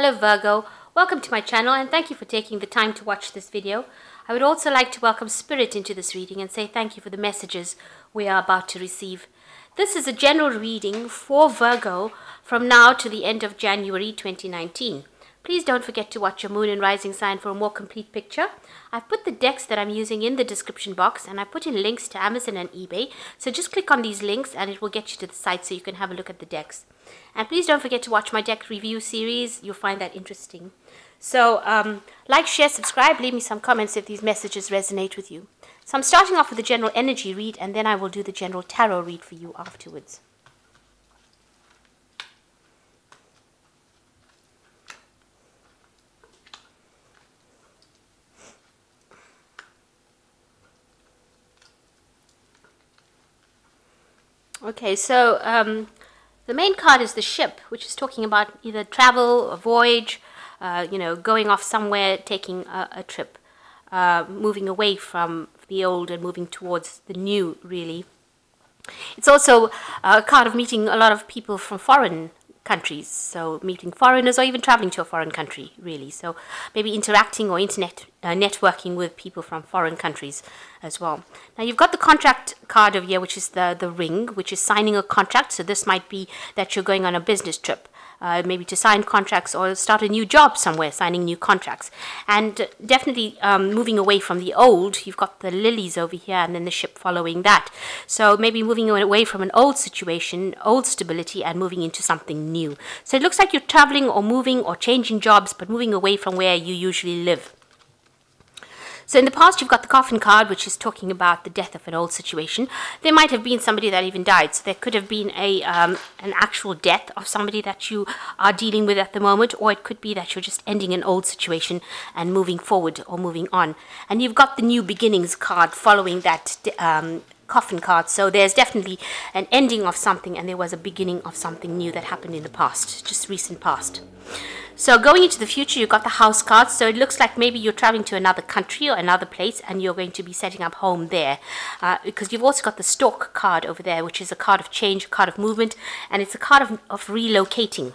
Hello Virgo, welcome to my channel and thank you for taking the time to watch this video. I would also like to welcome Spirit into this reading and say thank you for the messages we are about to receive. This is a general reading for Virgo from now to the end of January 2019. Please don't forget to watch your moon and rising sign for a more complete picture. I've put the decks that I'm using in the description box and I put in links to Amazon and eBay. So just click on these links and it will get you to the site so you can have a look at the decks. And please don't forget to watch my deck review series. You'll find that interesting. So like, share, subscribe, leave me some comments if these messages resonate with you. So I'm starting off with the general energy read and then I will do the general tarot read for you afterwards. Okay, so the main card is the ship, which is talking about either travel, a voyage, going off somewhere, taking a trip, moving away from the old and moving towards the new, really. It's also a card of meeting a lot of people from foreign countries, so meeting foreigners or even traveling to a foreign country, really. So maybe interacting or internet networking with people from foreign countries as well. Now you've got the contract card over here, which is the ring, which is signing a contract. So this might be that you're going on a business trip, maybe to sign contracts or start a new job somewhere, signing new contracts. And definitely moving away from the old. You've got the lilies over here and then the ship following that. So maybe moving away from an old situation, old stability, and moving into something new. So it looks like you're traveling or moving or changing jobs, but moving away from where you usually live. So in the past, you've got the coffin card, which is talking about the death of an old situation. There might have been somebody that even died. So there could have been an actual death of somebody that you are dealing with at the moment, or it could be that you're just ending an old situation and moving forward or moving on. And you've got the new beginnings card following that coffin card. So there's definitely an ending of something and there was a beginning of something new that happened in the past, just recent past. So going into the future, you've got the house cards. So it looks like maybe you're traveling to another country or another place and you're going to be setting up home there. Because you've also got the stork card over there, which is a card of change, a card of movement, and it's a card of relocating.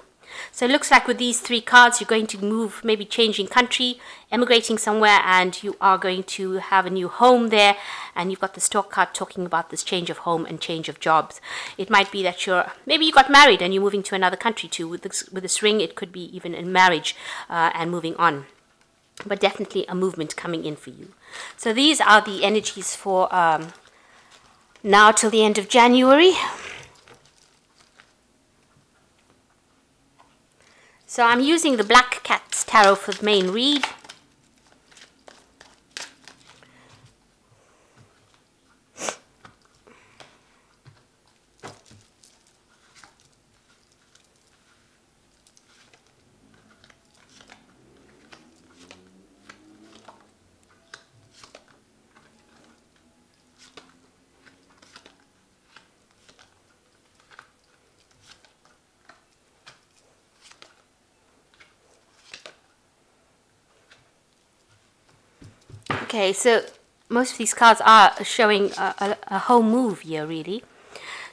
So it looks like with these three cards, you're going to move, maybe changing country, emigrating somewhere, and you are going to have a new home there. And you've got the stork card talking about this change of home and change of jobs. It might be that maybe you got married and you're moving to another country too. With this ring, it could be even in marriage and moving on. But definitely a movement coming in for you. So these are the energies for now till the end of January. So I'm using the Black Cat's Tarot for the main read. Okay, so most of these cards are showing a home move here, really.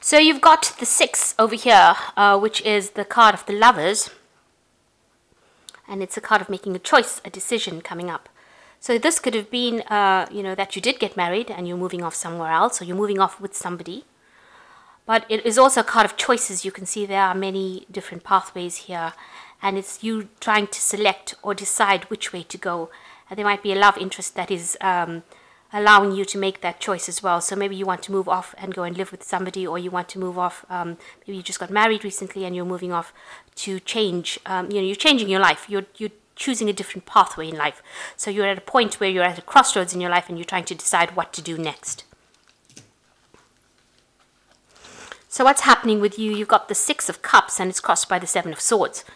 So you've got the 6 over here, which is the card of the lovers. And it's a card of making a choice, a decision coming up. So this could have been, that you did get married and you're moving off somewhere else, or you're moving off with somebody. But it is also a card of choices. You can see there are many different pathways here. And it's you trying to select or decide which way to go. There might be a love interest that is allowing you to make that choice as well. So maybe you want to move off and go and live with somebody, or you want to move off, maybe you just got married recently and you're moving off to change, you're changing your life. You're choosing a different pathway in life. So you're at a point where you're at a crossroads in your life and you're trying to decide what to do next. So what's happening with you? You've got the 6 of Cups and it's crossed by the 7 of Swords.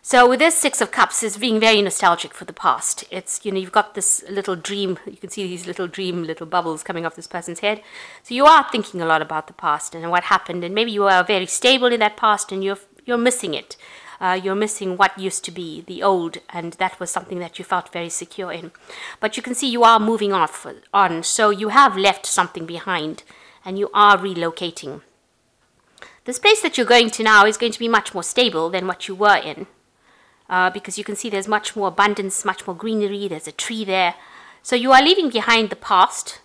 So with this 6 of Cups, is being very nostalgic for the past. It's, you've got this little dream. You can see these little bubbles coming off this person's head. So you are thinking a lot about the past and what happened. And maybe you are very stable in that past and you're missing it. You're missing what used to be, the old. And that was something that you felt very secure in. But you can see you are moving on. So you have left something behind and you are relocating. This place that you're going to now is going to be much more stable than what you were in. because you can see there's much more abundance, much more greenery. There's a tree there. So you are leaving behind the past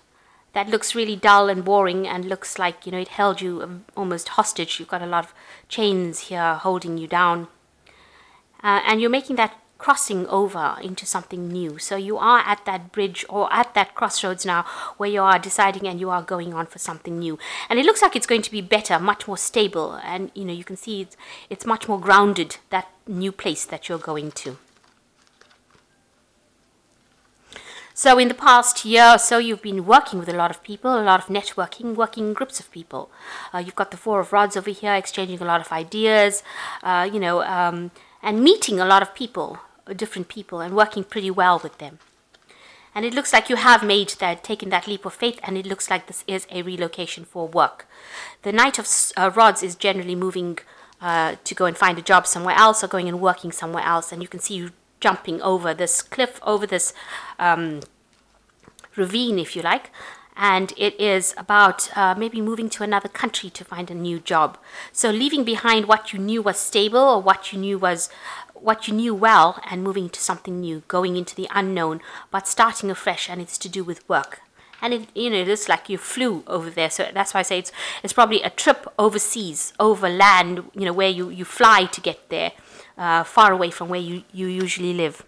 that looks really dull and boring and looks like, it held you almost hostage. You've got a lot of chains here holding you down. And you're making that crossing over into something new. So you are at that bridge or at that crossroads now where you are deciding and you are going on for something new. And it looks like it's going to be better, much more stable. And, you can see it's much more grounded, that new place that you're going to. So in the past year or so, you've been working with a lot of people, a lot of networking, working in groups of people. You've got the Four of Rods over here, exchanging a lot of ideas, and meeting a lot of people, different people, and working pretty well with them. And it looks like you have taken that leap of faith, and it looks like this is a relocation for work. The Knight of Rods is generally moving to go and find a job somewhere else or going and working somewhere else. And you can see you jumping over this cliff, over this ravine, if you like. And it is about maybe moving to another country to find a new job. So leaving behind what you knew was stable or what you knew well, and moving to something new, going into the unknown, but starting afresh, and it's to do with work. And it is like you flew over there. So that's why I say it's probably a trip overseas, over land, where you fly to get there, far away from where you usually live.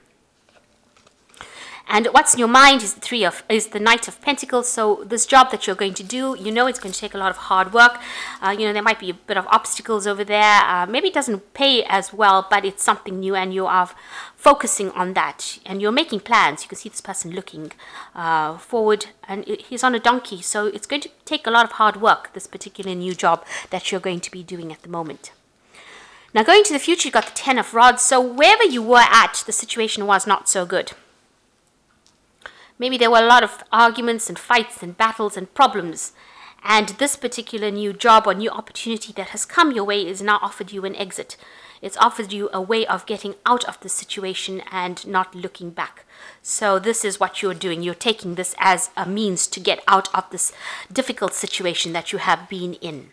And what's in your mind is the Knight of Pentacles. So this job that you're going to do, it's going to take a lot of hard work. There might be a bit of obstacles over there. Maybe it doesn't pay as well, but it's something new, and you are focusing on that. And you're making plans. You can see this person looking forward, and he's on a donkey. So it's going to take a lot of hard work, this particular new job that you're going to be doing at the moment. Now, going to the future, you've got the Ten of Rods. So wherever you were at, the situation was not so good. Maybe there were a lot of arguments and fights and battles and problems. And this particular new job or new opportunity that has come your way is now offered you an exit. It's offered you a way of getting out of the situation and not looking back. So this is what you're doing. You're taking this as a means to get out of this difficult situation that you have been in.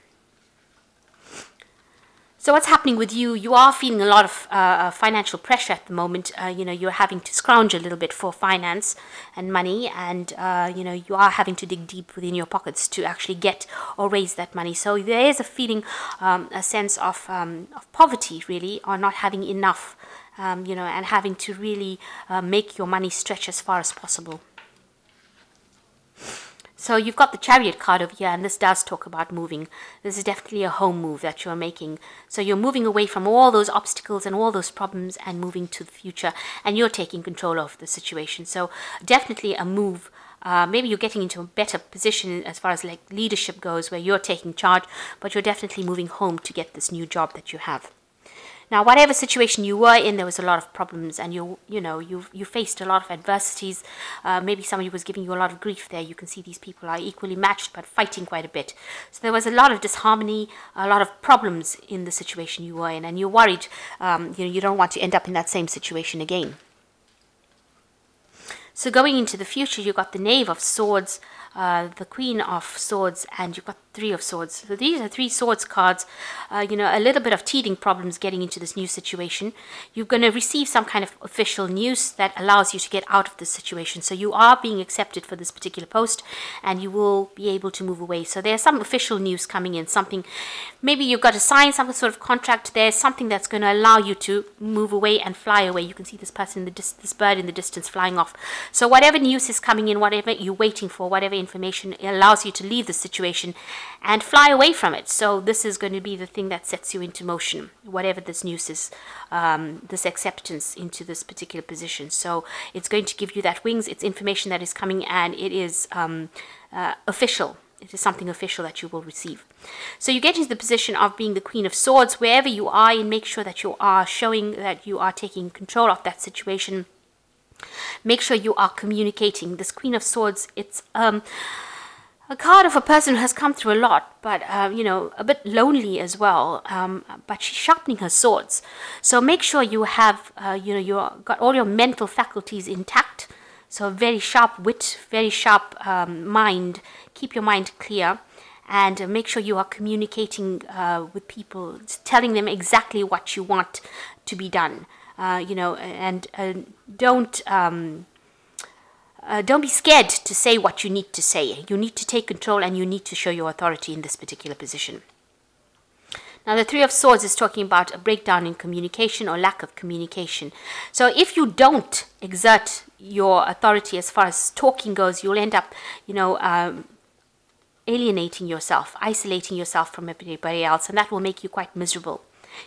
So what's happening with you? You are feeling a lot of financial pressure at the moment. You're having to scrounge a little bit for finance and money, and you are having to dig deep within your pockets to actually get or raise that money. So there is a feeling, a sense of poverty, really, or not having enough, and having to really make your money stretch as far as possible. So you've got the Chariot card over here, and this does talk about moving. This is definitely a home move that you're making. So you're moving away from all those obstacles and all those problems and moving to the future, and you're taking control of the situation. So definitely a move. Maybe you're getting into a better position as far as like leadership goes, where you're taking charge, but you're definitely moving home to get this new job that you have. Now, whatever situation you were in, there was a lot of problems, and you faced a lot of adversities. Maybe somebody was giving you a lot of grief there. You can see these people are equally matched, but fighting quite a bit. So there was a lot of disharmony, a lot of problems in the situation you were in, and you're worried. You don't want to end up in that same situation again. So going into the future, you've got the Knave of Swords, the Queen of Swords, and you've got Three of Swords. So these are three swords cards. A little bit of teething problems getting into this new situation. You're going to receive some kind of official news that allows you to get out of this situation. So you are being accepted for this particular post, and you will be able to move away. So there's some official news coming in. Something, maybe you've got to sign some sort of contract. There's something that's going to allow you to move away and fly away. You can see this person, this bird in the distance flying off. So whatever news is coming in, whatever you're waiting for, whatever information, it allows you to leave the situation and fly away from it. So this is going to be the thing that sets you into motion, whatever this news is, this acceptance into this particular position. So it's going to give you that wings. It's information that is coming, and it is official. It is something official that you will receive. So you get into the position of being the Queen of Swords wherever you are, and make sure that you are showing that you are taking control of that situation. Make sure you are communicating. This Queen of Swords, it's a card of a person who has come through a lot, but a bit lonely as well. But she's sharpening her swords. So make sure you have you've got all your mental faculties intact. So very sharp wit, very sharp mind. Keep your mind clear, and make sure you are communicating with people, telling them exactly what you want to be done. and don't be scared to say what you need to say. You need to take control and you need to show your authority in this particular position. Now, the Three of Swords is talking about a breakdown in communication or lack of communication. So if you don't exert your authority as far as talking goes, you'll end up, alienating yourself, isolating yourself from everybody else, and that will make you quite miserable.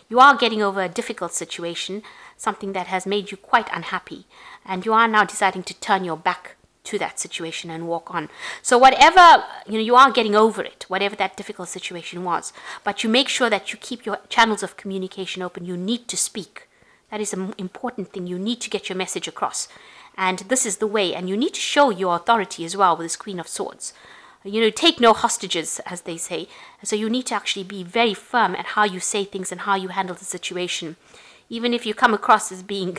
You are getting over a difficult situation, something that has made you quite unhappy, and you are now deciding to turn your back to that situation and walk on. So whatever, you are getting over it, whatever that difficult situation was, but you make sure that you keep your channels of communication open. You need to speak. That is an important thing. You need to get your message across, and this is the way, and you need to show your authority as well with this Queen of Swords. Take no hostages, as they say. So you need to actually be very firm at how you say things and how you handle the situation. Even if you come across as being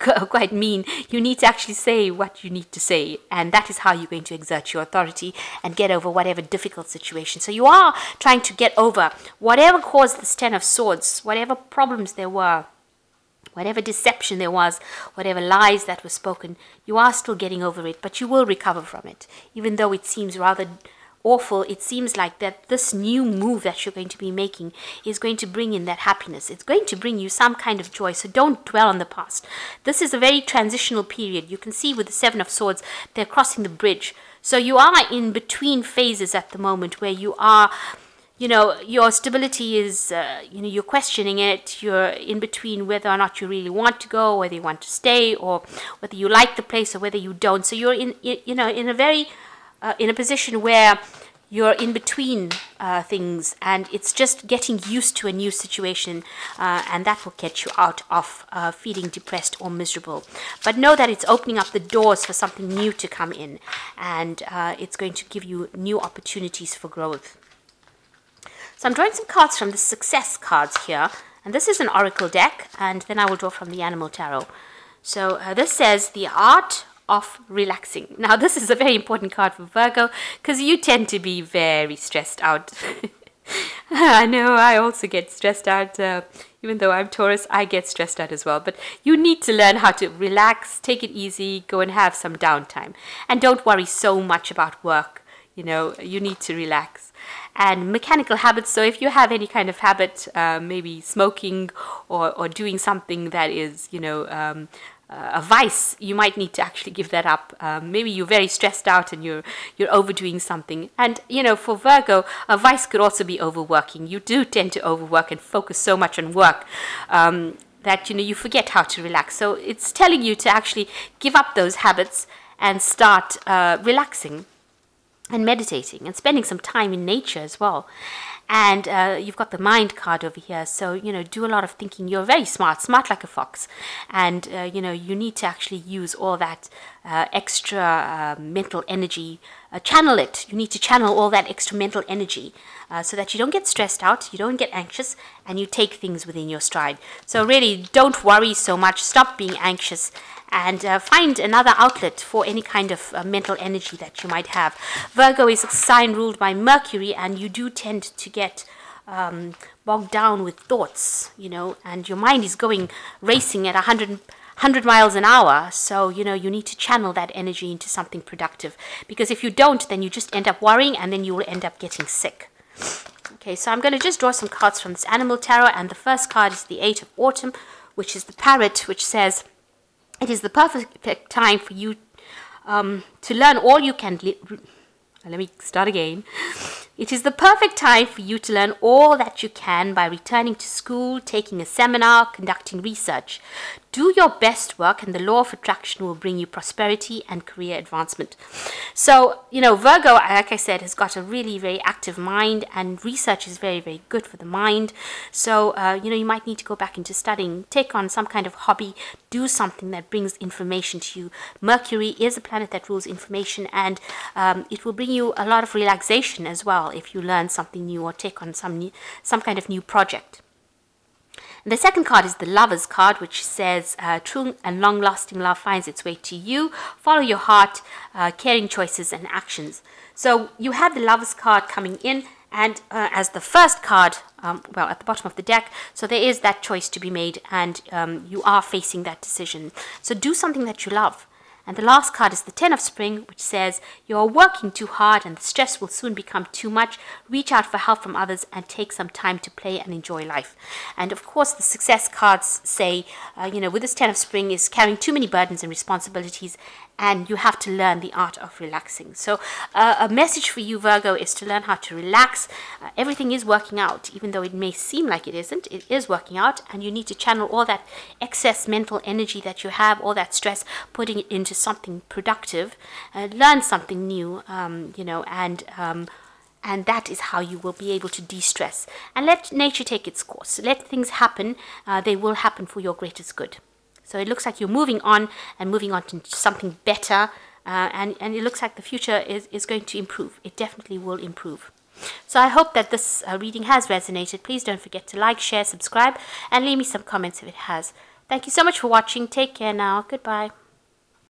quite mean, you need to actually say what you need to say. And that is how you're going to exert your authority and get over whatever difficult situation. So you are trying to get over whatever caused this Ten of Swords, whatever problems there were, whatever deception there was, whatever lies that were spoken. You are still getting over it, but you will recover from it. Even though it seems rather awful, it seems like that this new move that you're going to be making is going to bring in that happiness. It's going to bring you some kind of joy, so don't dwell on the past. This is a very transitional period. You can see with the Seven of Swords, they're crossing the bridge. So you are in between phases at the moment where you are, your stability is, you're questioning it. You're in between whether or not you really want to go, whether you want to stay, or whether you like the place or whether you don't. So you're in a position where you're in between things, and it's just getting used to a new situation, and that will get you out of feeling depressed or miserable. But know that it's opening up the doors for something new to come in, and it's going to give you new opportunities for growth. So I'm drawing some cards from the Success cards here, and this is an Oracle deck, and then I will draw from the Animal Tarot. So this says the art of relaxing. Now this is a very important card for Virgo because you tend to be very stressed out. I know, I also get stressed out. Even though I'm Taurus, I get stressed out as well. But you need to learn how to relax, take it easy, go and have some downtime. And don't worry so much about work. You need to relax. And mechanical habits, so if you have any kind of habit, maybe smoking or doing something that is, a vice, you might need to actually give that up. Maybe you're very stressed out and you're overdoing something. And, for Virgo, a vice could also be overworking. You do tend to overwork and focus so much on work that, you forget how to relax. So it's telling you to actually give up those habits and start relaxing and meditating and spending some time in nature as well. And you've got the Mind card over here. So, do a lot of thinking. You're very smart like a fox. And, you need to actually use all that extra mental energy, channel it. You need to channel all that extra mental energy so that you don't get stressed out, you don't get anxious, and you take things within your stride. So really, don't worry so much. Stop being anxious and find another outlet for any kind of mental energy that you might have. Virgo is a sign ruled by Mercury, and you do tend to get bogged down with thoughts, and your mind is racing at 100 miles an hour. So, you need to channel that energy into something productive, because if you don't, then you just end up worrying, and then you will end up getting sick. Okay, so I'm going to just draw some cards from this Animal Tarot, and the first card is the Eight of Autumn, which is the Parrot, which says, it is the perfect time for you to learn all you can. Let me start again. It is the perfect time for you to learn all that you can by returning to school, taking a seminar, conducting research. Do your best work, and the law of attraction will bring you prosperity and career advancement. So, Virgo, like I said, has got a really very active mind, and research is very, very good for the mind. So, you might need to go back into studying, take on some kind of hobby, do something that brings information to you. Mercury is a planet that rules information, and it will bring you a lot of relaxation as well if you learn something new or take on some kind of new project. And the second card is the Lovers card, which says, true and long-lasting love finds its way to you. Follow your heart, caring choices and actions. So you have the Lovers card coming in, And as the first card, well, at the bottom of the deck, so there is that choice to be made, and you are facing that decision. So do something that you love. And the last card is the Ten of Spring, which says you are working too hard and the stress will soon become too much. Reach out for help from others and take some time to play and enjoy life. And of course, the success cards say, with this Ten of Spring is carrying too many burdens and responsibilities, and you have to learn the art of relaxing. So a message for you, Virgo, is to learn how to relax. Everything is working out, even though it may seem like it isn't. It is working out, and you need to channel all that excess mental energy that you have, all that stress, putting it into something productive, learn something new, and that is how you will be able to de-stress. And let nature take its course. Let things happen. They will happen for your greatest good. So it looks like you're moving on to something better, and it looks like the future is going to improve. It definitely will improve. So I hope that this reading has resonated. Please don't forget to like, share, subscribe, and leave me some comments if it has. Thank you so much for watching. Take care now. Goodbye.